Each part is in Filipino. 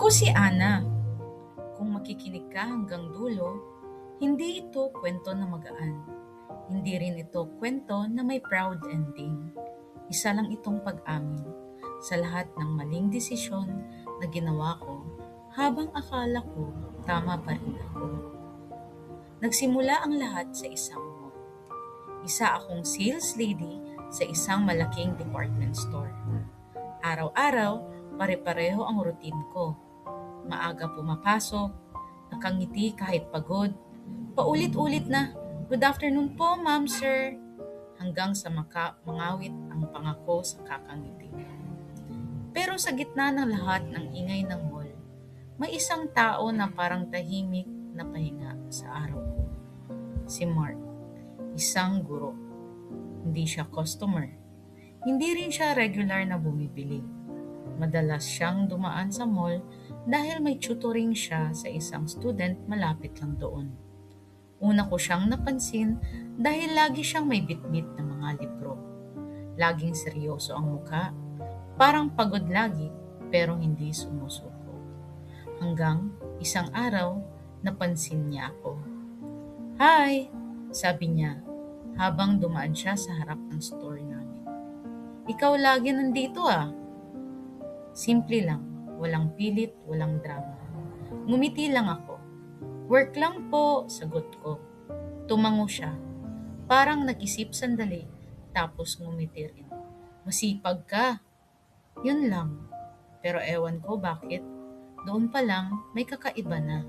Ako si Ana. Kung makikinig ka hanggang dulo, hindi ito kwento na magaan. Hindi rin ito kwento na may proud ending. Isa lang itong pag-amin sa lahat ng maling desisyon na ginawa ko habang akala ko tama pa rin ako. Nagsimula ang lahat sa isang mall. Isa akong sales lady sa isang malaking department store. Araw-araw, pare-pareho ang routine ko. Maaga pumapasok, nakangiti kahit pagod, paulit-ulit na, "Good afternoon po, ma'am, sir," hanggang sa mangawit ang pangako sa kakangiti. Pero sa gitna ng lahat ng ingay ng mall, may isang tao na parang tahimik na pahinga sa araw ko. Si Mark, isang guro. Hindi siya customer. Hindi rin siya regular na bumibili. Madalas siyang dumaan sa mall dahil may tutoring siya sa isang student malapit lang doon. Una ko siyang napansin dahil lagi siyang may bitbit na mga libro. Laging seryoso ang muka, parang pagod lagi pero hindi sumusuko. Hanggang isang araw, napansin niya ako. "Hi!" sabi niya habang dumaan siya sa harap ng store namin. "Ikaw lagi nandito ah." Simple lang, walang pilit, walang drama. Ngumiti lang ako. "Work lang po," sagot ko. Tumango siya. Parang nag-isip sandali, tapos ngumiti rin. "Masipag ka." Yun lang. Pero ewan ko bakit. Doon pa lang, may kakaiba na.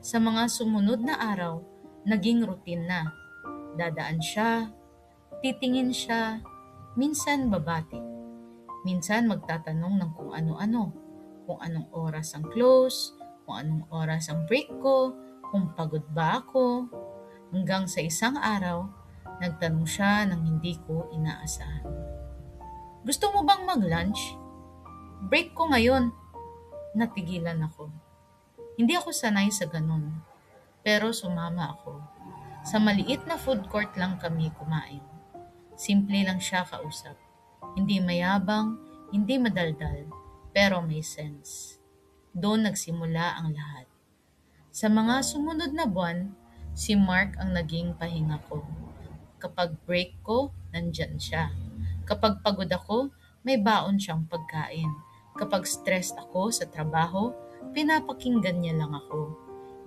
Sa mga sumunod na araw, naging routine na. Dadaan siya, titingin siya, minsan babati. Minsan magtatanong ng kung ano-ano, kung anong oras ang close, kung anong oras ang break ko, kung pagod ba ako. Hanggang sa isang araw, nagtanong siya ng hindi ko inaasahan. "Gusto mo bang mag-lunch? Break ko ngayon." Natigilan ako. Hindi ako sanay sa ganun, pero sumama ako. Sa maliit na food court lang kami kumain. Simple lang siya kausap. Hindi mayabang, hindi madaldal, pero may sense. Doon nagsimula ang lahat. Sa mga sumunod na buwan, si Mark ang naging pahinga ko. Kapag break ko, nandyan siya. Kapag pagod ako, may baon siyang pagkain. Kapag stressed ako sa trabaho, pinapakinggan niya lang ako.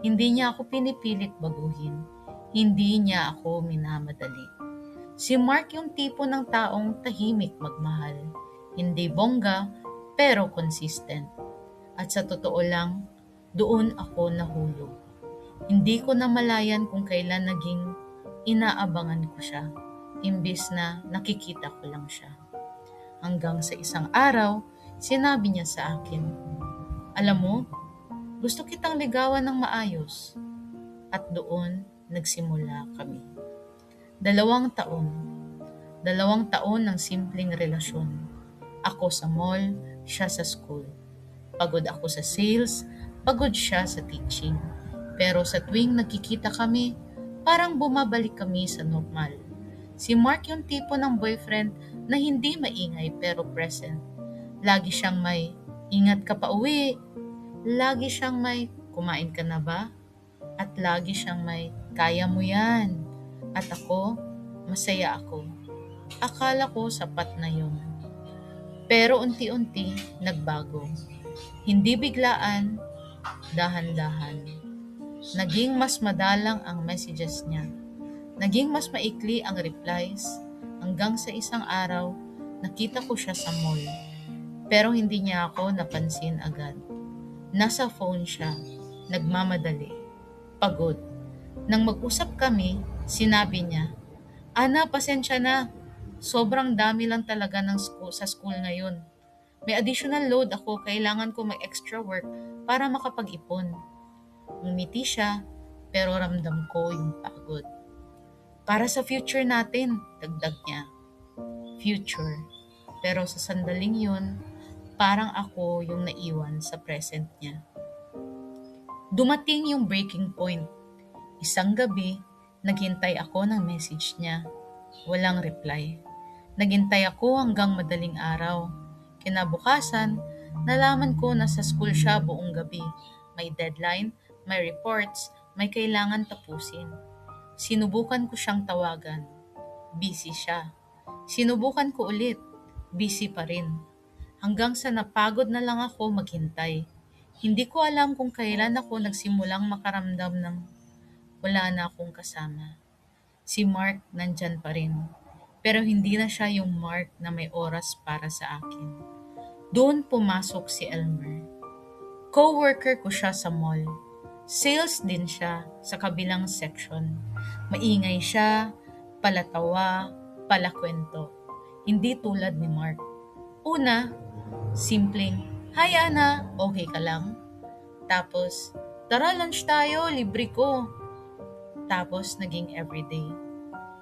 Hindi niya ako pinipilit baguhin. Hindi niya ako minamadali. Si Mark yung tipo ng taong tahimik magmahal. Hindi bongga, pero consistent. At sa totoo lang, doon ako nahulog. Hindi ko namalayan kung kailan naging inaabangan ko siya, imbis na nakikita ko lang siya. Hanggang sa isang araw, sinabi niya sa akin, "Alam mo, gusto kitang ligawan ng maayos." At doon nagsimula kami. 2 taon. 2 taon ng simpleng relasyon. Ako sa mall, siya sa school. Pagod ako sa sales, pagod siya sa teaching. Pero sa tuwing nagkikita kami, parang bumabalik kami sa normal. Si Mark yung tipo ng boyfriend na hindi maingay pero present. Lagi siyang may, "Ingat ka pa uwi." Lagi siyang may, "Kumain ka na ba?" At lagi siyang may, "Kaya mo yan." At ako, masaya ako. Akala ko sapat na yun. Pero unti-unti, nagbago. Hindi biglaan, dahan-dahan. Naging mas madalang ang messages niya. Naging mas maikli ang replies hanggang sa isang araw, nakita ko siya sa mall. Pero hindi niya ako napansin agad. Nasa phone siya, nagmamadali, pagod. Nang mag-usap kami, sinabi niya, "Ana, pasensya na. Sobrang dami lang talaga ng sa school ngayon. May additional load ako, kailangan ko mag-extra work para makapag-ipon." Ngumiti siya, pero ramdam ko yung pagod. "Para sa future natin," dagdag niya. Future. Pero sa sandaling yun, parang ako yung naiwan sa present niya. Dumating yung breaking point. Isang gabi, naghintay ako ng message niya. Walang reply. Naghintay ako hanggang madaling araw. Kinabukasan, Nalaman ko na sa school siya buong gabi. May deadline, may reports, may kailangan tapusin. Sinubukan ko siyang tawagan. Busy siya. Sinubukan ko ulit. Busy pa rin. Hanggang sa napagod na lang ako maghintay. Hindi ko alam kung kailan ako nagsimulang makaramdam ng wala na akong kasama. Si Mark nandyan pa rin. Pero hindi na siya yung Mark na may oras para sa akin. Doon pumasok si Elmer. Co-worker ko siya sa mall. Sales din siya sa kabilang section. Maingay siya, palatawa, palakwento. Hindi tulad ni Mark. Una, simpleng, "Hi Ana, okay ka lang?" Tapos, "Tara lunch tayo, libre ko." Tapos naging everyday.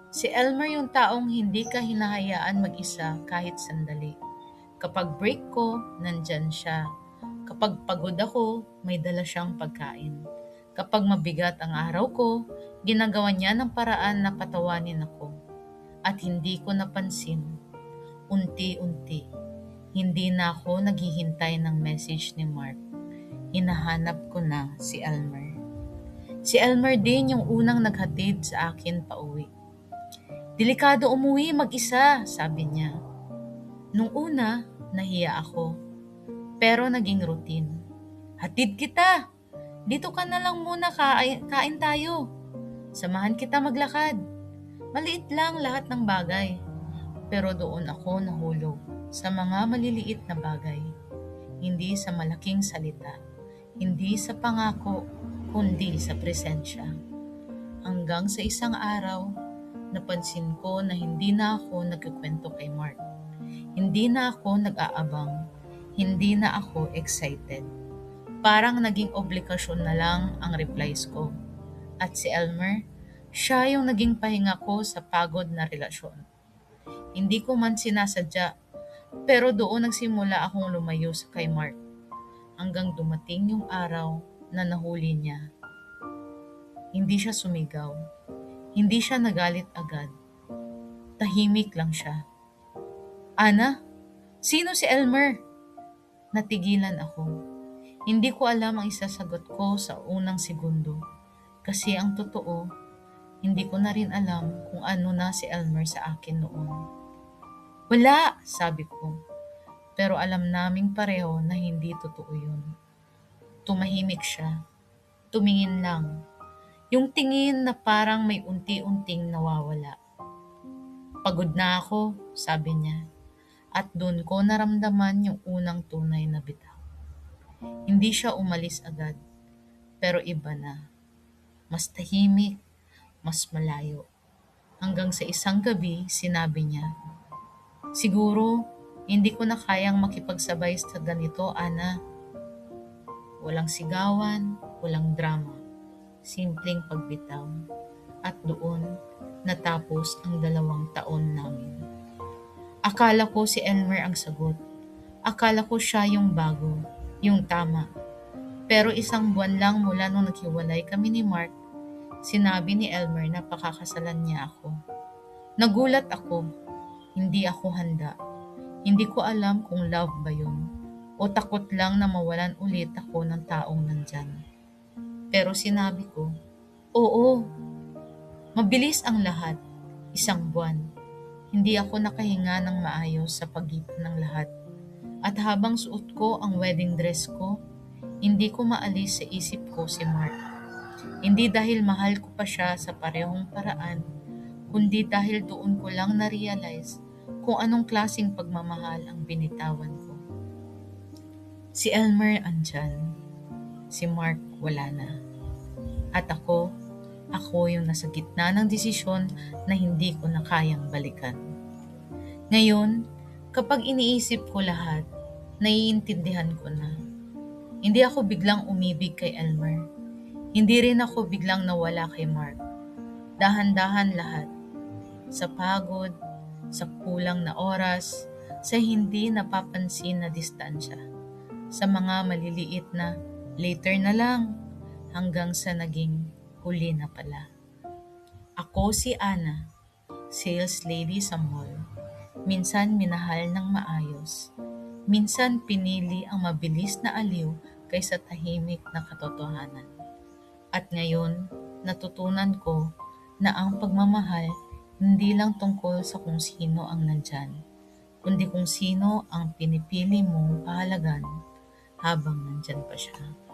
Si Elmer yung taong hindi ka hinahayaan mag-isa kahit sandali. Kapag break ko, nandyan siya. Kapag pagod ako, may dala siyang pagkain. Kapag mabigat ang araw ko, ginagawa niya ng paraan na patawanin ako. At hindi ko napansin. Unti-unti, hindi na ako naghihintay ng message ni Mark. Hinahanap ko na si Elmer. Si Elmer din yung unang naghatid sa akin pauwi. "Delikado umuwi mag-isa," sabi niya. Nung una, nahiya ako. Pero naging routine. "Hatid kita. Dito ka na lang muna, kain tayo. Samahan kita maglakad." Maliit lang lahat ng bagay. Pero doon ako nahulog sa mga maliliit na bagay. Hindi sa malaking salita. Hindi sa pangako, kundi sa presensya. Hanggang sa isang araw, napansin ko na hindi na ako nagkukwento kay Mark. Hindi na ako nag-aabang. Hindi na ako excited. Parang naging obligasyon na lang ang replies ko. At si Elmer, siya yung naging pahinga ko sa pagod na relasyon. Hindi ko man sinasadya, pero doon nagsimula akong lumayo sa kay Mark. Hanggang dumating yung araw na nahuli niya. Hindi siya sumigaw. Hindi siya nagalit agad. Tahimik lang siya. "Ana, sino si Elmer?" Natigilan ako. Hindi ko alam ang isasagot ko sa unang segundo. Kasi ang totoo, hindi ko na rin alam kung ano na si Elmer sa akin noon. "Wala," sabi ko. Pero alam naming pareho na hindi totoo yun. Tumahimik siya. Tumingin lang. Yung tingin na parang may unti-unting nawawala. "Pagod na ako," sabi niya. At doon ko naramdaman yung unang tunay na bitaw. Hindi siya umalis agad, pero iba na. Mas tahimik, mas malayo. Hanggang sa isang gabi, sinabi niya, "Siguro, hindi ko na kayang makipagsabay sa ganito, Ana." Walang sigawan, walang drama. Simpleng pagbitaw. At doon, natapos ang 2 taon namin. Akala ko si Elmer ang sagot. Akala ko siya yung bago, yung tama. Pero 1 buwan lang mula nung naghiwalay kami ni Mark, sinabi ni Elmer na pakakasalan niya ako. Nagulat ako. Hindi ako handa. Hindi ko alam kung love ba yun o takot lang na mawalan ulit ako ng taong nandyan. Pero sinabi ko, oo. Mabilis ang lahat. 1 buwan. Hindi ako nakahinga ng maayos sa pagitan ng lahat. At habang suot ko ang wedding dress ko, hindi ko maalis sa isip ko si Mark. Hindi dahil mahal ko pa siya sa parehong paraan, kundi dahil doon ko lang na-realize kung anong klaseng pagmamahal ang binitawan ko. Si Elmer andyan. Si Mark wala na. At ako yung nasa gitna ng desisyon na hindi ko na kayang balikan. Ngayon, kapag iniisip ko lahat, naiintindihan ko na. Hindi ako biglang umibig kay Elmer. Hindi rin ako biglang nawala kay Mark. Dahan-dahan lahat. Sa pagod, sa kulang na oras, sa hindi napapansin na distansya. Sa mga maliliit na later na lang, hanggang sa naging huli na pala. Ako si Ana, sales lady sa mall. Minsan minahal ng maayos. Minsan pinili ang mabilis na aliw kaysa tahimik na katotohanan. At ngayon, natutunan ko na ang pagmamahal hindi lang tungkol sa kung sino ang nandyan, kundi kung sino ang pinipili mong pahalagan habang nandyan pa siya.